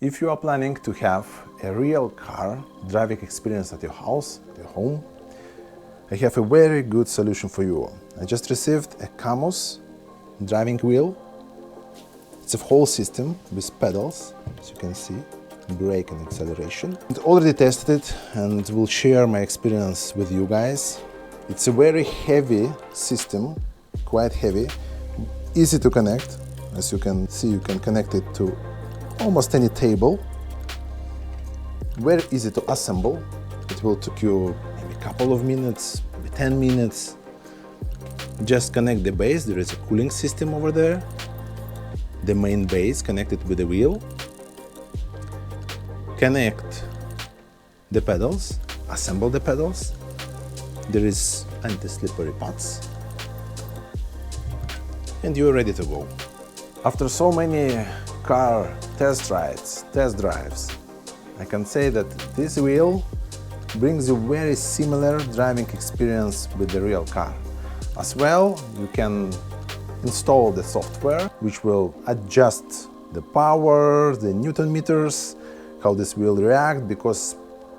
If you are planning to have a real car driving experience at your house, at your home, I have a very good solution for you. I just received a CAMMUS driving wheel. It's a whole system with pedals, as you can see, brake and acceleration. I already tested it and will share my experience with you guys. It's a very heavy system, quite heavy, easy to connect. As you can see, you can connect it to almost any table. Very easy to assemble. It will take you maybe a couple of minutes, maybe 10 minutes. Just connect the base. There is a cooling system over there. The main base connected with the wheel. Connect the pedals, assemble the pedals. There is anti-slippery pads. And you're ready to go. After so many car test drives, I can say that this wheel brings you very similar driving experience with the real car. As well, you can install the software which will adjust the power, the Newton meters, how this will react, because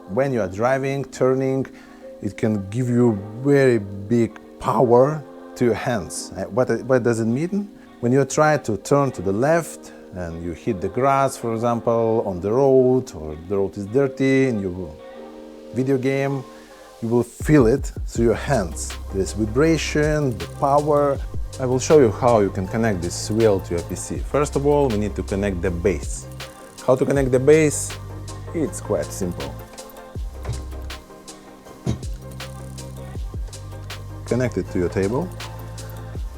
when you are driving, turning, it can give you very big power to your hands. What does it mean? When you try to turn to the left and you hit the grass, for example, on the road, or the road is dirty in your video game, you will feel it through your hands. There is vibration, the power. I will show you how you can connect this wheel to your PC. First of all, we need to connect the base. How to connect the base? It's quite simple. Connect it to your table.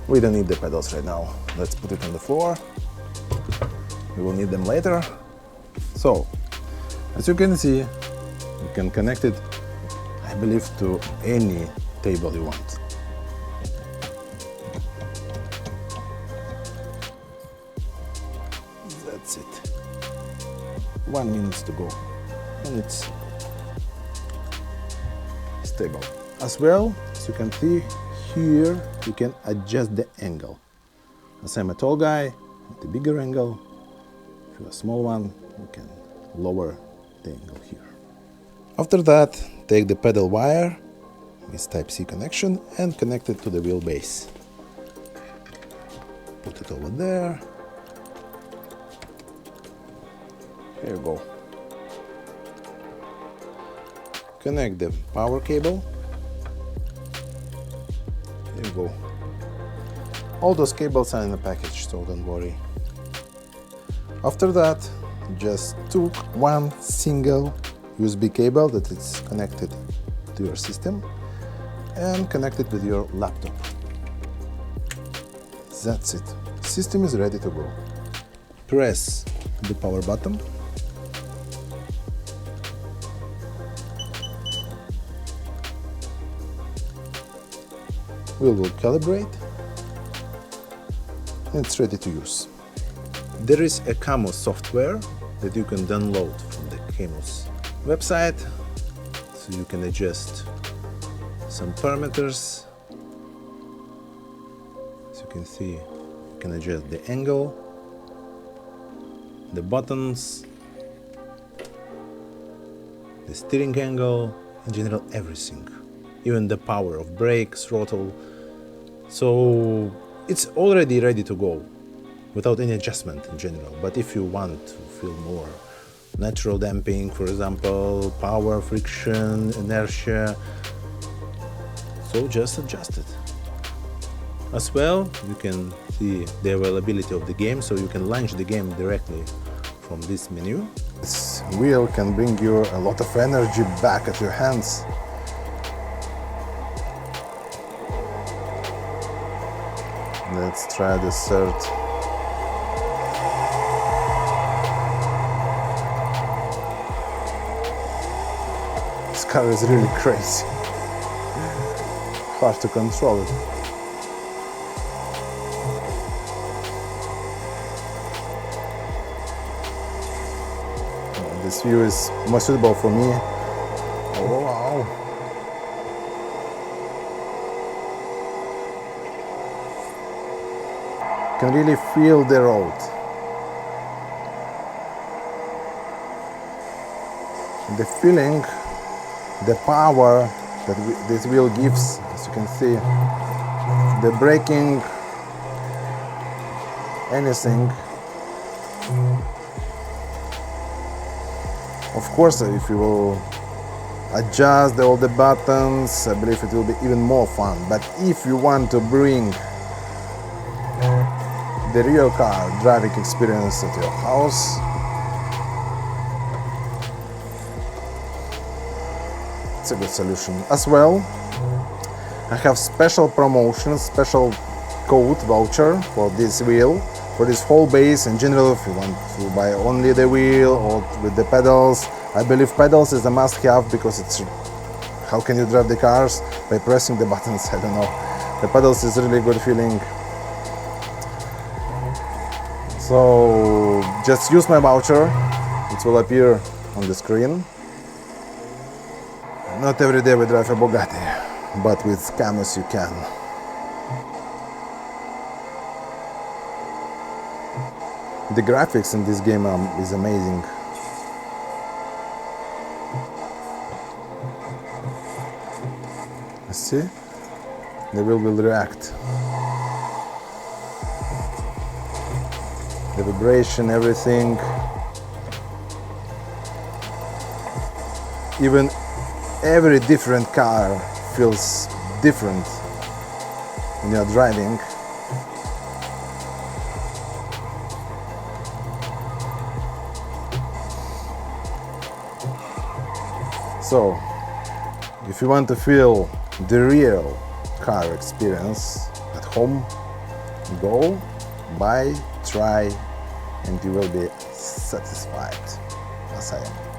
We don't need the pedals right now. Let's put it on the floor. We will need them later. So, as you can see, you can connect it, I believe, to any table you want. That's it. 1 minute to go, and it's stable. As well, as you can see here, you can adjust the angle. As I'm a tall guy, the bigger angle. If you're a small one, you can lower the angle here. After that, take the pedal wire with Type-C connection and connect it to the wheelbase. Put it over there. Here you go. Connect the power cable. Here you go. All those cables are in the package, so don't worry. After that, just took one single USB cable that is connected to your system and connect it with your laptop. That's it. System is ready to go. Press the power button. We will calibrate. And it's ready to use. There is a CAMMUS software that you can download from the CAMMUS website, so you can adjust some parameters. As you can see, you can adjust the angle, the buttons, the steering angle, in general everything, even the power of brake, throttle. So it's already ready to go without any adjustment in general. But if you want to feel more natural damping, for example, power, friction, inertia, so just adjust it. As well, you can see the availability of the game, so you can launch the game directly from this menu. This wheel can bring you a lot of energy back at your hands. Let's try the third. This car is really crazy. Hard to control it. This view is more suitable for me. Oh wow! Can really feel the road. the feeling, the power that this wheel gives, as you can see, the braking, anything. Of course, if you will adjust all the buttons, I believe it will be even more fun. But if you want to bring the real car driving experience at your house, it's a good solution. As well, I have special promotions, special code voucher for this wheel, for this whole base. In general, if you want to buy only the wheel or with the pedals, I believe pedals is a must-have, because it's how can you drive the cars by pressing the buttons? I don't know. The pedals is really good feeling. So just use my voucher, it will appear on the screen. Not every day we drive a Bugatti, but with CAMMUS you can. The graphics in this game is amazing. See? The wheel will react. The vibration, everything. Even every different car feels different when you're driving. So, if you want to feel the real car experience at home, go, buy, try, and you will be satisfied, as I am.